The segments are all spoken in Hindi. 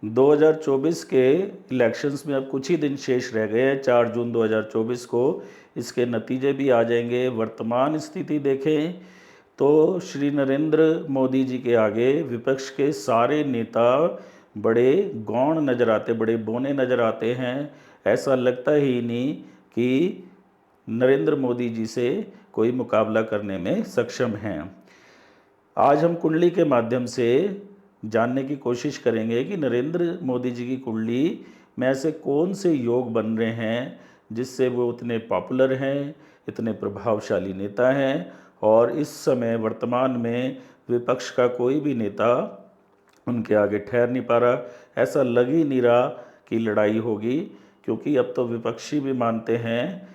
2024 के इलेक्शंस में अब कुछ ही दिन शेष रह गए हैं। 4 जून 2024 को इसके नतीजे भी आ जाएंगे। वर्तमान स्थिति देखें तो श्री नरेंद्र मोदी जी के आगे विपक्ष के सारे नेता बड़े गौण नज़र आते, बड़े बौने नज़र आते हैं। ऐसा लगता ही नहीं कि नरेंद्र मोदी जी से कोई मुकाबला करने में सक्षम हैं। आज हम कुंडली के माध्यम से जानने की कोशिश करेंगे कि नरेंद्र मोदी जी की कुंडली में ऐसे कौन से योग बन रहे हैं जिससे वो इतने पॉपुलर हैं, इतने प्रभावशाली नेता हैं, और इस समय वर्तमान में विपक्ष का कोई भी नेता उनके आगे ठहर नहीं पा रहा। ऐसा लग ही नहीं रहा कि लड़ाई होगी, क्योंकि अब तो विपक्षी भी मानते हैं,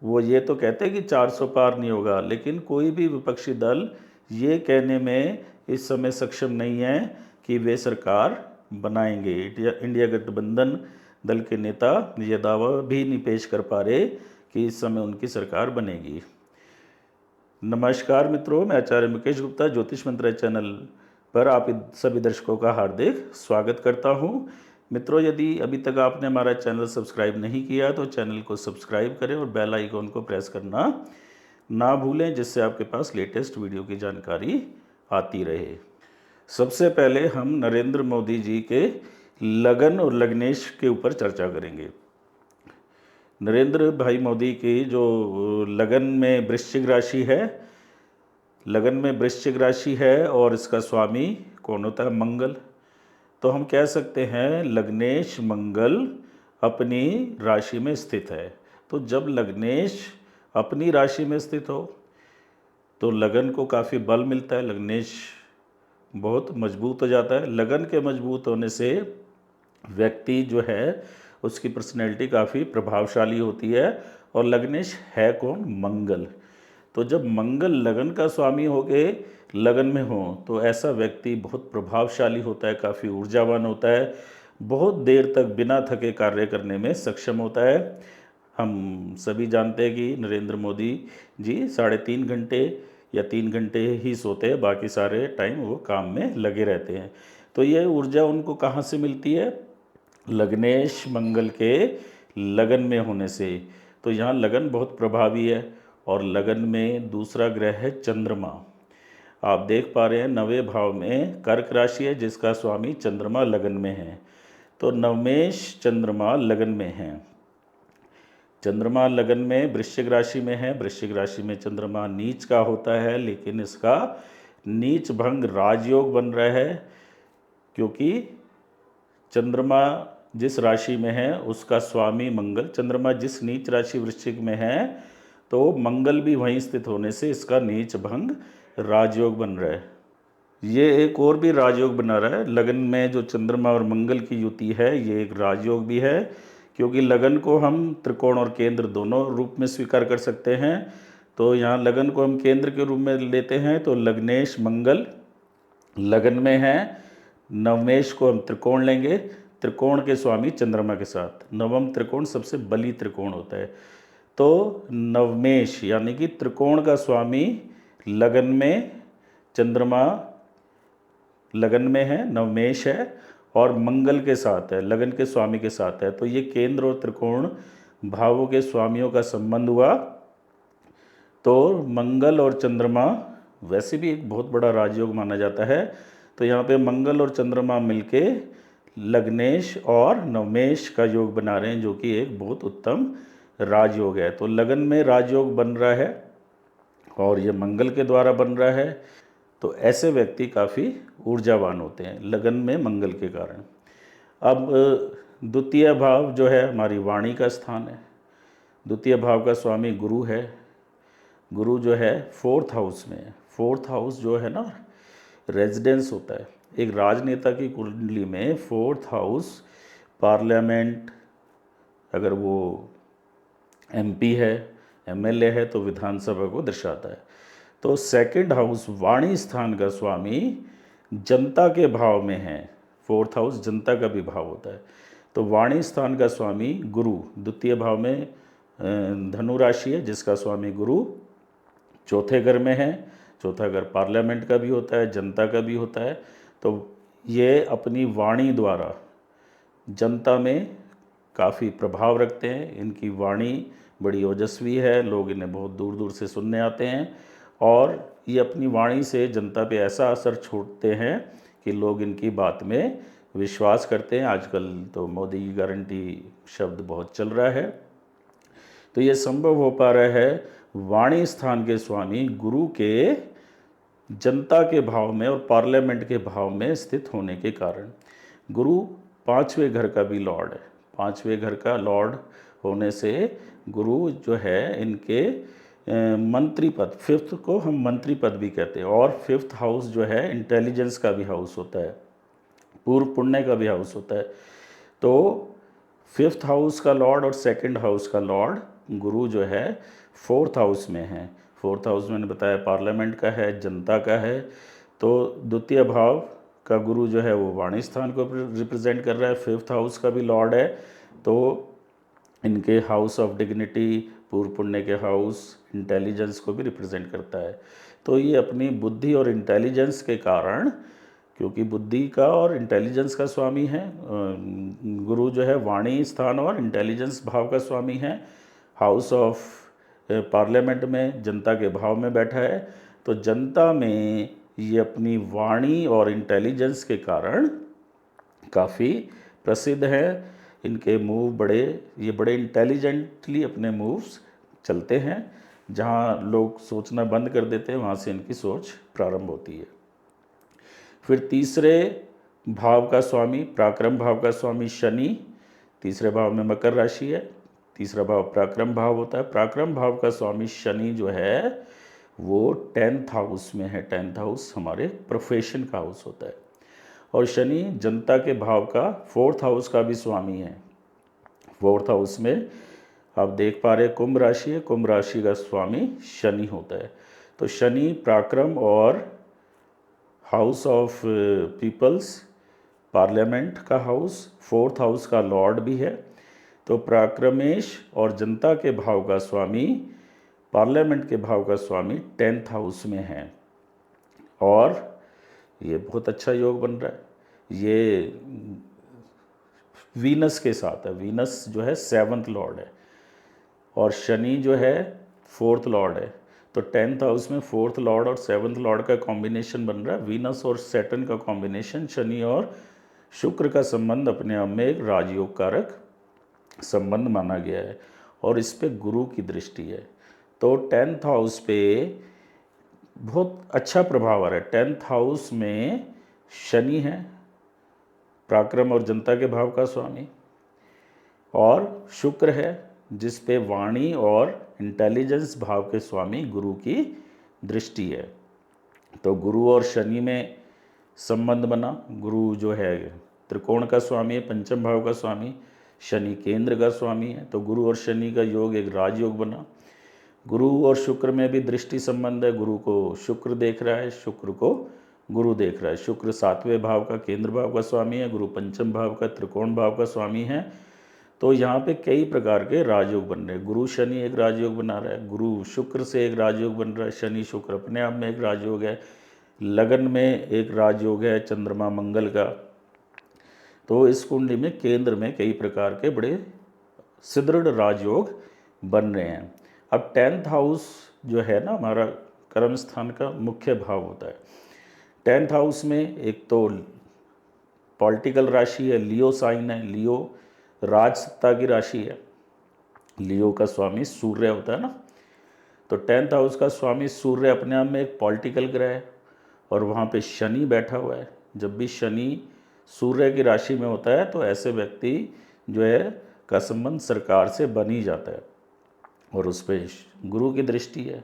वो ये तो कहते हैं कि 400 पार नहीं होगा, लेकिन कोई भी विपक्षी दल ये कहने में इस समय सक्षम नहीं है कि वे सरकार बनाएंगे। इंडिया गठबंधन दल के नेता ये दावा भी नहीं पेश कर पा रहे कि इस समय उनकी सरकार बनेगी। नमस्कार मित्रों, मैं आचार्य मुकेश गुप्ता ज्योतिष मंत्र चैनल पर आप सभी दर्शकों का हार्दिक स्वागत करता हूं। मित्रों, यदि अभी तक आपने हमारा चैनल सब्सक्राइब नहीं किया तो चैनल को सब्सक्राइब करें और बेल आइकॉन को प्रेस करना ना भूलें, जिससे आपके पास लेटेस्ट वीडियो की जानकारी आती रहे। सबसे पहले हम नरेंद्र मोदी जी के लगन और लग्नेश के ऊपर चर्चा करेंगे। नरेंद्र भाई मोदी की जो लगन में वृश्चिक राशि है, लगन में वृश्चिक राशि है और इसका स्वामी कौन होता है? मंगल। तो हम कह सकते हैं लग्नेश मंगल अपनी राशि में स्थित है। तो जब लग्नेश अपनी राशि में स्थित हो तो लगन को काफ़ी बल मिलता है, लग्नेश बहुत मजबूत हो जाता है। लगन के मजबूत होने से व्यक्ति जो है उसकी पर्सनैलिटी काफ़ी प्रभावशाली होती है। और लग्नेश है कौन? मंगल। तो जब मंगल लगन का स्वामी हो के लगन में हो तो ऐसा व्यक्ति बहुत प्रभावशाली होता है, काफ़ी ऊर्जावान होता है, बहुत देर तक बिना थके कार्य करने में सक्षम होता है। हम सभी जानते हैं कि नरेंद्र मोदी जी 3.5 घंटे या 3 घंटे ही सोते हैं, बाकी सारे टाइम वो काम में लगे रहते हैं। तो ये ऊर्जा उनको कहाँ से मिलती है? लग्नेश मंगल के लगन में होने से। तो यहाँ लगन बहुत प्रभावी है। और लगन में दूसरा ग्रह है चंद्रमा। आप देख पा रहे हैं 9वें भाव में कर्क राशि है जिसका स्वामी चंद्रमा लगन में है। तो नवमेश चंद्रमा लगन में है। चंद्रमा लगन में वृश्चिक राशि में है। वृश्चिक राशि में चंद्रमा नीच का होता है, लेकिन इसका नीच भंग राजयोग बन रहा है, क्योंकि चंद्रमा जिस राशि में है उसका स्वामी मंगल, चंद्रमा जिस नीच राशि वृश्चिक में है तो मंगल भी वहीं स्थित होने से इसका नीच भंग राजयोग बन रहा है। ये एक और भी राजयोग बना रहा है। लगन में जो चंद्रमा और मंगल की युति है ये एक राजयोग भी है, क्योंकि लगन को हम त्रिकोण और केंद्र दोनों रूप में स्वीकार कर सकते हैं। तो यहाँ लगन को हम केंद्र के रूप में लेते हैं तो लग्नेश मंगल लगन में है। नवमेश को हम त्रिकोण लेंगे, त्रिकोण के स्वामी चंद्रमा के साथ। नवम त्रिकोण सबसे बली त्रिकोण होता है। तो नवमेश यानी कि त्रिकोण का स्वामी लगन में, चंद्रमा लगन में है, नवमेश है और मंगल के साथ है, लगन के स्वामी के साथ है। तो ये केंद्र और त्रिकोण भावों के स्वामियों का संबंध हुआ। तो मंगल और चंद्रमा वैसे भी एक बहुत बड़ा राजयोग माना जाता है। तो यहाँ पे मंगल और चंद्रमा मिलके लग्नेश और नवमेश का योग बना रहे हैं, जो कि एक बहुत उत्तम राजयोग है। तो लगन में राजयोग बन रहा है और ये मंगल के द्वारा बन रहा है। तो ऐसे व्यक्ति काफ़ी ऊर्जावान होते हैं लगन में मंगल के कारण। अब द्वितीय भाव जो है हमारी वाणी का स्थान है। द्वितीय भाव का स्वामी गुरु है। गुरु जो है 4th हाउस में है। 4th हाउस जो है ना, रेजिडेंस होता है। एक राजनेता की कुंडली में 4th हाउस पार्लियामेंट, अगर वो एमपी है, एमएलए है तो विधानसभा को दर्शाता है। तो 2nd हाउस वाणी स्थान का स्वामी जनता के भाव में है। 4th हाउस जनता का भी भाव होता है। तो वाणी स्थान का स्वामी गुरु, द्वितीय भाव में धनु राशि है जिसका स्वामी गुरु 4थे घर में है। 4था घर पार्लियामेंट का भी होता है, जनता का भी होता है। तो ये अपनी वाणी द्वारा जनता में काफ़ी प्रभाव रखते हैं। इनकी वाणी बड़ी ओजस्वी है, लोग इन्हें बहुत दूर दूर से सुनने आते हैं और ये अपनी वाणी से जनता पे ऐसा असर छोड़ते हैं कि लोग इनकी बात में विश्वास करते हैं। आजकल तो मोदी की गारंटी शब्द बहुत चल रहा है। तो ये संभव हो पा रहा है वाणी स्थान के स्वामी गुरु के जनता के भाव में और पार्लियामेंट के भाव में स्थित होने के कारण। गुरु पांचवें घर का भी लॉर्ड है। पांचवें घर का लॉर्ड होने से गुरु जो है इनके मंत्री पद, फिफ्थ को हम मंत्री पद भी कहते हैं, और फिफ्थ हाउस जो है इंटेलिजेंस का भी हाउस होता है, पूर्व पुण्य का भी हाउस होता है। तो फिफ्थ हाउस का लॉर्ड और सेकंड हाउस का लॉर्ड गुरु जो है फोर्थ हाउस में है। फोर्थ हाउस मैंने बताया पार्लियामेंट का है, जनता का है। तो द्वितीय भाव का गुरु जो है वो वाणी स्थान को रिप्रेजेंट कर रहा है, फिफ्थ हाउस का भी लॉर्ड है। तो इनके हाउस ऑफ डिग्निटी, पूर्व पुण्य के हाउस, इंटेलिजेंस को भी रिप्रेजेंट करता है। तो ये अपनी बुद्धि और इंटेलिजेंस के कारण, क्योंकि बुद्धि का और इंटेलिजेंस का स्वामी है गुरु जो है, वाणी स्थान और इंटेलिजेंस भाव का स्वामी है, हाउस ऑफ पार्लियामेंट में जनता के भाव में बैठा है। तो जनता में ये अपनी वाणी और इंटेलिजेंस के कारण काफ़ी प्रसिद्ध है। इनके मूव ये बड़े इंटेलिजेंटली अपने मूव्स चलते हैं। जहाँ लोग सोचना बंद कर देते हैं वहाँ से इनकी सोच प्रारंभ होती है। फिर तीसरे भाव का स्वामी, पराक्रम भाव का स्वामी शनि, तीसरे भाव में मकर राशि है। तीसरा भाव पराक्रम भाव होता है। पराक्रम भाव का स्वामी शनि जो है वो 10th हाउस में है। 10th हाउस हमारे प्रोफेशन का हाउस होता है। और शनि जनता के भाव का 4th हाउस का भी स्वामी है। 4th हाउस में आप देख पा रहे कुंभ राशि है, कुंभ राशि का स्वामी शनि होता है। तो शनि पराक्रम और हाउस ऑफ पीपल्स, पार्लियामेंट का हाउस, 4th हाउस का लॉर्ड भी है। तो पराक्रमेश और जनता के भाव का स्वामी, पार्लियामेंट के भाव का स्वामी 10th हाउस में है और ये बहुत अच्छा योग बन रहा है। ये वीनस के साथ है। वीनस जो है 7th लॉर्ड है और शनि जो है 4th लॉर्ड है। तो 10th हाउस में 4th लॉर्ड और 7th लॉर्ड का कॉम्बिनेशन बन रहा है। वीनस और सैटर्न का कॉम्बिनेशन, शनि और शुक्र का संबंध अपने आप में एक राजयोग कारक संबंध माना गया है और इस पे गुरु की दृष्टि है। तो 10th हाउस पे बहुत अच्छा प्रभाव आ रहा है। 10th हाउस में शनि है, पराक्रम और जनता के भाव का स्वामी, और शुक्र है जिस पे वाणी और इंटेलिजेंस भाव के स्वामी गुरु की दृष्टि है। तो गुरु और शनि में संबंध बना। गुरु जो है त्रिकोण का स्वामी है, पंचम भाव का स्वामी, शनि केंद्र का स्वामी है। तो गुरु और शनि का योग एक राजयोग बना। गुरु और शुक्र में भी दृष्टि संबंध है। गुरु को शुक्र देख रहा है, शुक्र को गुरु देख रहा है। शुक्र 7वें भाव का केंद्र भाव का स्वामी है, गुरु पंचम भाव का त्रिकोण भाव का स्वामी है। तो यहाँ पे कई प्रकार के राजयोग बन रहे हैं। गुरु शनि एक राजयोग बना रहा है, गुरु शुक्र से एक राजयोग बन रहा है, शनि शुक्र अपने आप में एक राजयोग है, लगन में एक राजयोग है चंद्रमा मंगल का। तो इस कुंडली में केंद्र में कई प्रकार के बड़े सुदृढ़ राजयोग बन रहे हैं। अब 10th हाउस जो है ना हमारा कर्म स्थान का मुख्य भाव होता है। 10th हाउस में एक तो पॉलिटिकल राशि है, लियो साइन है। लियो राज सत्ता की राशि है। लियो का स्वामी सूर्य होता है ना। तो 10th हाउस का स्वामी सूर्य अपने आप में एक पॉलिटिकल ग्रह है और वहाँ पे शनि बैठा हुआ है। जब भी शनि सूर्य की राशि में होता है तो ऐसे व्यक्ति जो है का संबंध सरकार से बन ही जाता है और उस पर गुरु की दृष्टि है,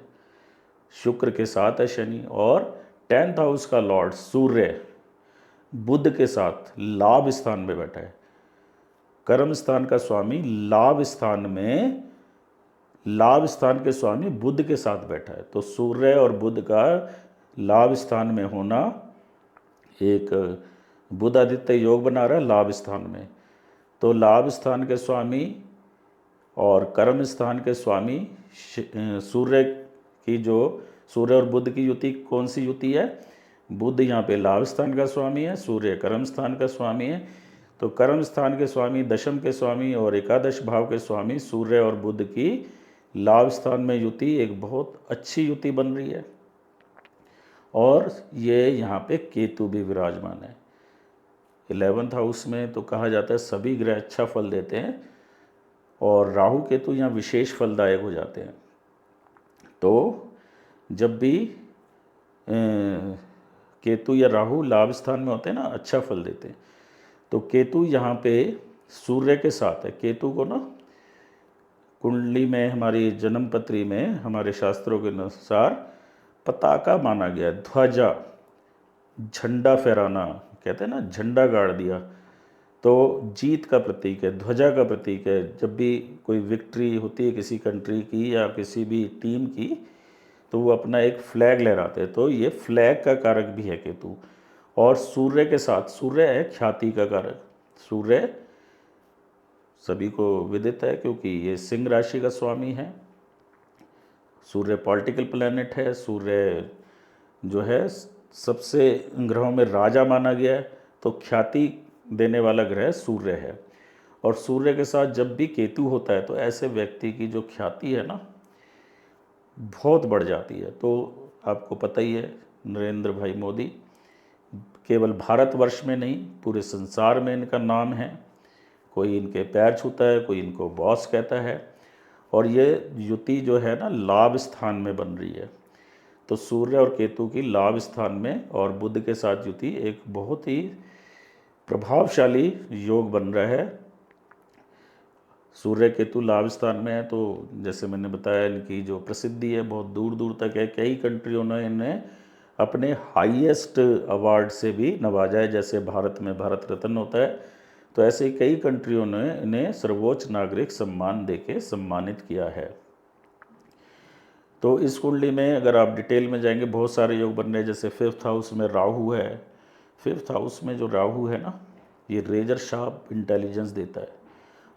शुक्र के साथ है शनि। और 10th हाउस का लॉर्ड सूर्य बुध के साथ लाभ स्थान में बैठा है। कर्म स्थान का स्वामी लाभ स्थान में, लाभ स्थान के स्वामी बुध के साथ बैठा है। तो सूर्य और बुध का लाभ स्थान में होना एक बुध आदित्य योग बना रहा है लाभ स्थान में। तो लाभ स्थान के स्वामी और कर्म स्थान के स्वामी सूर्य की, जो सूर्य और बुध की युति कौन सी युति है? बुध यहाँ पे लाभ स्थान का स्वामी है, सूर्य कर्म स्थान का स्वामी है। तो कर्म स्थान के स्वामी, दशम के स्वामी और एकादश भाव के स्वामी सूर्य और बुध की लाभ स्थान में युति एक बहुत अच्छी युति बन रही है। और ये यहाँ पे केतु भी विराजमान है 11th हाउस में। तो कहा जाता है सभी ग्रह अच्छा फल देते हैं और राहु केतु यहाँ विशेष फलदायक हो जाते हैं। तो जब भी केतु या राहु लाभ स्थान में होते हैं ना, अच्छा फल देते हैं। तो केतु यहाँ पे सूर्य के साथ है। केतु को ना कुंडली में, हमारी जन्म पत्री में, हमारे शास्त्रों के अनुसार पताका माना गया, ध्वजा, झंडा फहराना, कहते हैं ना झंडा गाड़ दिया, तो जीत का प्रतीक है, ध्वजा का प्रतीक है। जब भी कोई विक्ट्री होती है किसी कंट्री की या किसी भी टीम की, तो वो अपना एक फ्लैग लहराते हैं। तो ये फ्लैग का कारक भी है केतु। और सूर्य के साथ, सूर्य है ख्याति का कारक। सूर्य सभी को विदित है क्योंकि ये सिंह राशि का स्वामी है। सूर्य पॉलिटिकल प्लैनेट है। सूर्य जो है सबसे ग्रहों में राजा माना गया है, तो ख्याति देने वाला ग्रह सूर्य है। और सूर्य के साथ जब भी केतु होता है तो ऐसे व्यक्ति की जो ख्याति है ना बहुत बढ़ जाती है। तो आपको पता ही है, नरेंद्र भाई मोदी केवल भारतवर्ष में नहीं पूरे संसार में इनका नाम है। कोई इनके पैर छूता है, कोई इनको बॉस कहता है। और ये युति जो है ना लाभ स्थान में बन रही है। तो सूर्य और केतु की लाभ स्थान में और बुध के साथ युति एक बहुत ही प्रभावशाली योग बन रहा है। सूर्य केतु लाभ स्थान में है तो जैसे मैंने बताया इनकी जो प्रसिद्धि है बहुत दूर दूर तक है। कई कंट्रियों ने इन्हें अपने हाईएस्ट अवार्ड से भी नवाजा है। जैसे भारत में भारत रत्न होता है, तो ऐसे ही कई कंट्रियों ने इन्हें सर्वोच्च नागरिक सम्मान देके सम्मानित किया है। तो इस कुंडली में अगर आप डिटेल में जाएंगे बहुत सारे योग बन रहे हैं। जैसे 5th हाउस में राहु है। 5th हाउस में जो राहु है ना, ये रेजर शार्प इंटेलिजेंस देता है।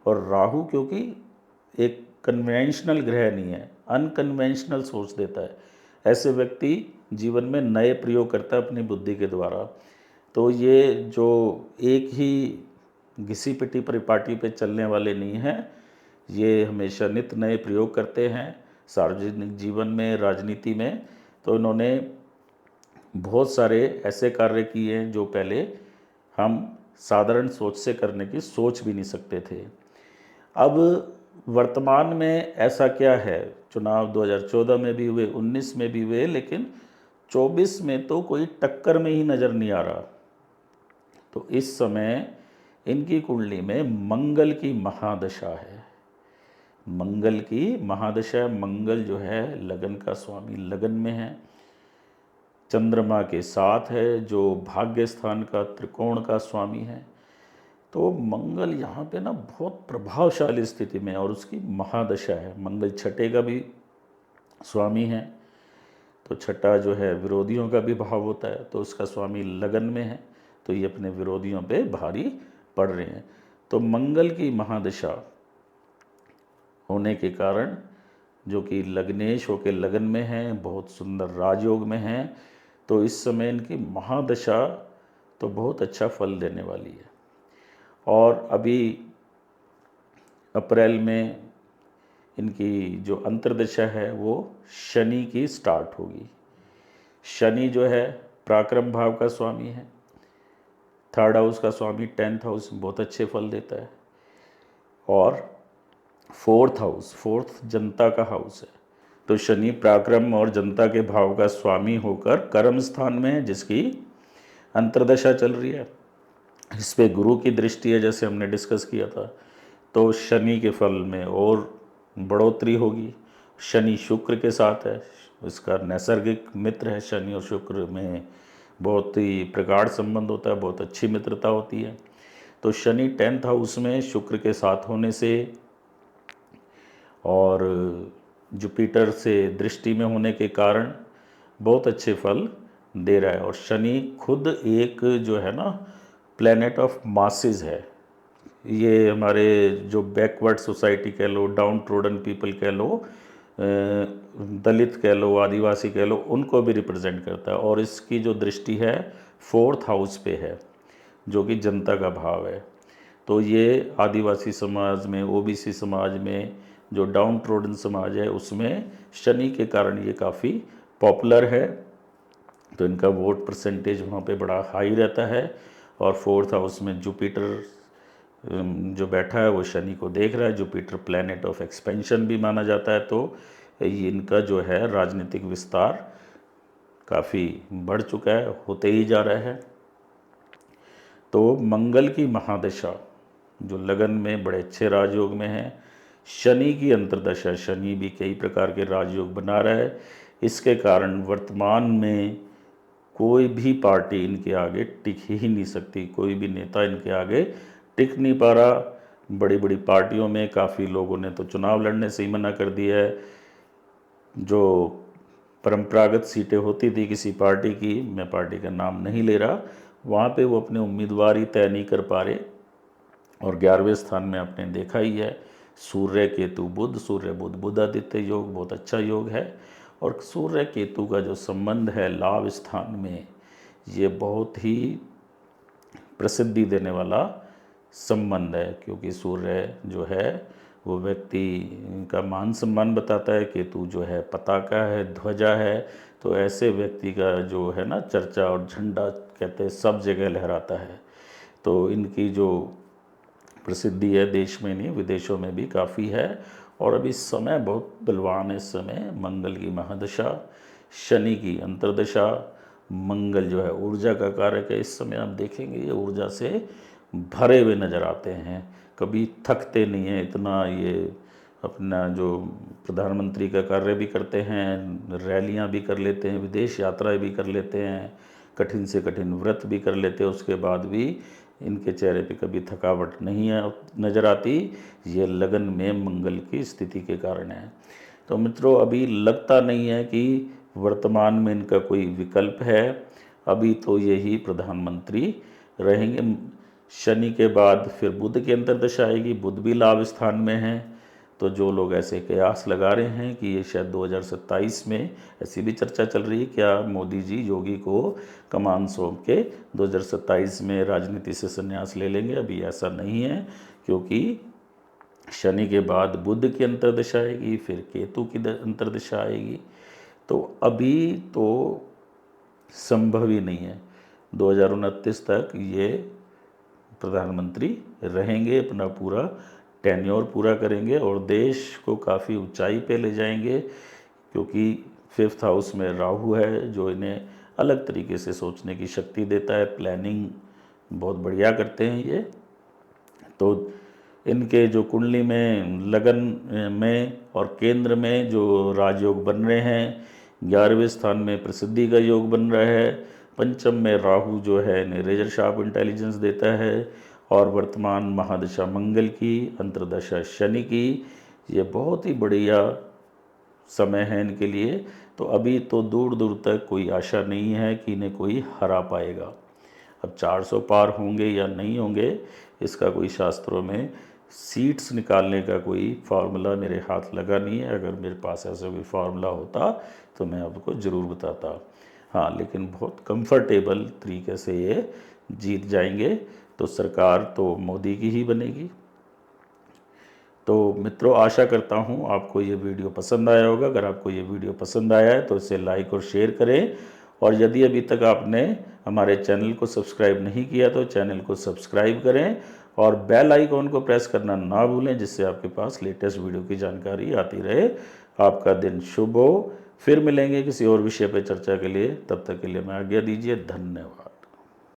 और राहु क्योंकि एक कन्वेंशनल ग्रह नहीं है, अनकन्वेंशनल सोच देता है। ऐसे व्यक्ति जीवन में नए प्रयोग करता है अपनी बुद्धि के द्वारा। तो ये जो एक ही घिसी पिटी परिपाटी पे चलने वाले नहीं हैं, ये हमेशा नित नए प्रयोग करते हैं सार्वजनिक जीवन में, राजनीति में। तो इन्होंने बहुत सारे ऐसे कार्य किए हैं जो पहले हम साधारण सोच से करने की सोच भी नहीं सकते थे। अब वर्तमान में ऐसा क्या है, चुनाव 2014 में भी हुए, 19 में भी हुए, लेकिन 24 में तो कोई टक्कर में ही नज़र नहीं आ रहा। तो इस समय इनकी कुंडली में मंगल की महादशा है। मंगल की महादशा। मंगल जो है लगन का स्वामी, लगन में है, चंद्रमा के साथ है, जो भाग्य स्थान का त्रिकोण का स्वामी है। तो मंगल यहाँ पे ना बहुत प्रभावशाली स्थिति में है और उसकी महादशा है। मंगल छठे का भी स्वामी है। तो छठा जो है विरोधियों का भी भाव होता है, तो उसका स्वामी लगन में है। तो ये अपने विरोधियों पे भारी पड़ रहे हैं। तो मंगल की महादशा होने के कारण, जो कि लग्नेश होकर लगन में है, बहुत सुंदर राजयोग में है, तो इस समय इनकी महादशा तो बहुत अच्छा फल देने वाली है। और अभी अप्रैल में इनकी जो अंतर्दशा है वो शनि की स्टार्ट होगी। शनि जो है पराक्रम भाव का स्वामी है, 3rd हाउस का स्वामी, 10th हाउस में बहुत अच्छे फल देता है। और 4th हाउस, 4th जनता का हाउस है। तो शनि पराक्रम और जनता के भाव का स्वामी होकर कर्म स्थान में है, जिसकी अंतर्दशा चल रही है। इस पे गुरु की दृष्टि है, जैसे हमने डिस्कस किया था। तो शनि के फल में और बढ़ोतरी होगी। शनि शुक्र के साथ है, इसका नैसर्गिक मित्र है। शनि और शुक्र में बहुत ही प्रगाढ़ संबंध होता है, बहुत अच्छी मित्रता होती है। तो शनि 10th हाउस में शुक्र के साथ होने से और जुपिटर से दृष्टि में होने के कारण बहुत अच्छे फल दे रहा है। और शनि खुद एक जो है ना प्लैनेट ऑफ मासेस है। ये हमारे जो बैकवर्ड सोसाइटी कह लो, डाउन ट्रोडन पीपल कह लो, दलित कह लो, आदिवासी कह लो, उनको भी रिप्रेजेंट करता है। और इसकी जो दृष्टि है 4th हाउस पे है, जो कि जनता का भाव है। तो ये आदिवासी समाज में, ओबीसी समाज में, जो डाउन ट्रोडन समाज है उसमें शनि के कारण ये काफ़ी पॉपुलर है। तो इनका वोट परसेंटेज वहाँ पे बड़ा हाई रहता है। और 4th हाउस में जुपिटर जो बैठा है वो शनि को देख रहा है। जुपिटर प्लैनेट ऑफ एक्सपेंशन भी माना जाता है। तो ये इनका जो है राजनीतिक विस्तार काफ़ी बढ़ चुका है, होते ही जा रहा है। तो मंगल की महादशा जो लगन में बड़े अच्छे राजयोग में है, शनि की अंतर्दशा, शनि भी कई प्रकार के राजयोग बना रहा है। इसके कारण वर्तमान में कोई भी पार्टी इनके आगे टिक ही नहीं सकती, कोई भी नेता इनके आगे टिक नहीं पा रहा। बड़ी बड़ी पार्टियों में काफ़ी लोगों ने तो चुनाव लड़ने से ही मना कर दिया है। जो परंपरागत सीटें होती थी किसी पार्टी की, मैं पार्टी का नाम नहीं ले रहा, वहाँ पे वो अपने उम्मीदवार ही तय नहीं कर पा रहे। और 11वें स्थान में आपने देखा ही है, सूर्य केतु बुध, सूर्य बुध बुधादित्य योग बहुत अच्छा योग है। और सूर्य केतु का जो संबंध है लाभ स्थान में, ये बहुत ही प्रसिद्धि देने वाला संबंध है, क्योंकि सूर्य जो है वो व्यक्ति का मान सम्मान बताता है, केतु जो है पताका है, ध्वजा है। तो ऐसे व्यक्ति का जो है ना चर्चा और झंडा कहते हैं सब जगह लहराता है। तो इनकी जो प्रसिद्धि है देश में नहीं विदेशों में भी काफ़ी है। और अभी समय बहुत बलवान है। इस समय मंगल की महादशा, शनि की अंतर्दशा। मंगल जो है ऊर्जा का कारक है। इस समय आप देखेंगे ये ऊर्जा से भरे हुए नज़र आते हैं, कभी थकते नहीं हैं इतना। ये अपना जो प्रधानमंत्री का कार्य भी करते हैं, रैलियां भी कर लेते हैं, विदेश यात्राएं भी कर लेते हैं, कठिन से कठिन व्रत भी कर लेते हैं, उसके बाद भी इनके चेहरे पे कभी थकावट नहीं है नज़र आती। ये लगन में मंगल की स्थिति के कारण है। तो मित्रों अभी लगता नहीं है कि वर्तमान में इनका कोई विकल्प है। अभी तो यही प्रधानमंत्री रहेंगे। शनि के बाद फिर बुध की अंतर्दशा आएगी, बुध भी लाभ स्थान में है। तो जो लोग ऐसे कयास लगा रहे हैं कि ये शायद 2027 में, ऐसी भी चर्चा चल रही है, क्या मोदी जी योगी को कमान सौंप के 2027 में राजनीति से संन्यास ले लेंगे। अभी ऐसा नहीं है, क्योंकि शनि के बाद बुध की अंतर्दशा आएगी, फिर केतु की अंतर्दशा आएगी। तो अभी तो संभव ही नहीं है। 2029 तक ये प्रधानमंत्री रहेंगे, अपना पूरा टेन्योर पूरा करेंगे और देश को काफ़ी ऊंचाई पे ले जाएंगे, क्योंकि 5th हाउस में राहु है जो इन्हें अलग तरीके से सोचने की शक्ति देता है। प्लानिंग बहुत बढ़िया करते हैं ये। तो इनके जो कुंडली में लगन में और केंद्र में जो राजयोग बन रहे हैं, 11वें स्थान में प्रसिद्धि का योग बन रहा है, पंचम में राहु जो है इन्हें रेजर शार्प इंटेलिजेंस देता है, और वर्तमान महादशा मंगल की, अंतर्दशा शनि की, ये बहुत ही बढ़िया समय है इनके लिए। तो अभी तो दूर दूर तक कोई आशा नहीं है कि इन्हें कोई हरा पाएगा। अब 400 पार होंगे या नहीं होंगे, इसका कोई शास्त्रों में सीट्स निकालने का कोई फार्मूला मेरे हाथ लगा नहीं है। अगर मेरे पास ऐसा कोई फार्मूला होता तो मैं आपको ज़रूर बताता। हाँ, लेकिन बहुत कंफर्टेबल तरीके से ये जीत जाएंगे। तो सरकार तो मोदी की ही बनेगी। तो मित्रों आशा करता हूँ आपको ये वीडियो पसंद आया होगा। अगर आपको ये वीडियो पसंद आया है तो इसे लाइक और शेयर करें। और यदि अभी तक आपने हमारे चैनल को सब्सक्राइब नहीं किया तो चैनल को सब्सक्राइब करें और बेल आइकॉन को प्रेस करना ना भूलें, जिससे आपके पास लेटेस्ट वीडियो की जानकारी आती रहे। आपका दिन शुभ हो। फिर मिलेंगे किसी और विषय पर चर्चा के लिए। तब तक के लिए मैं आज्ञा दीजिए। धन्यवाद।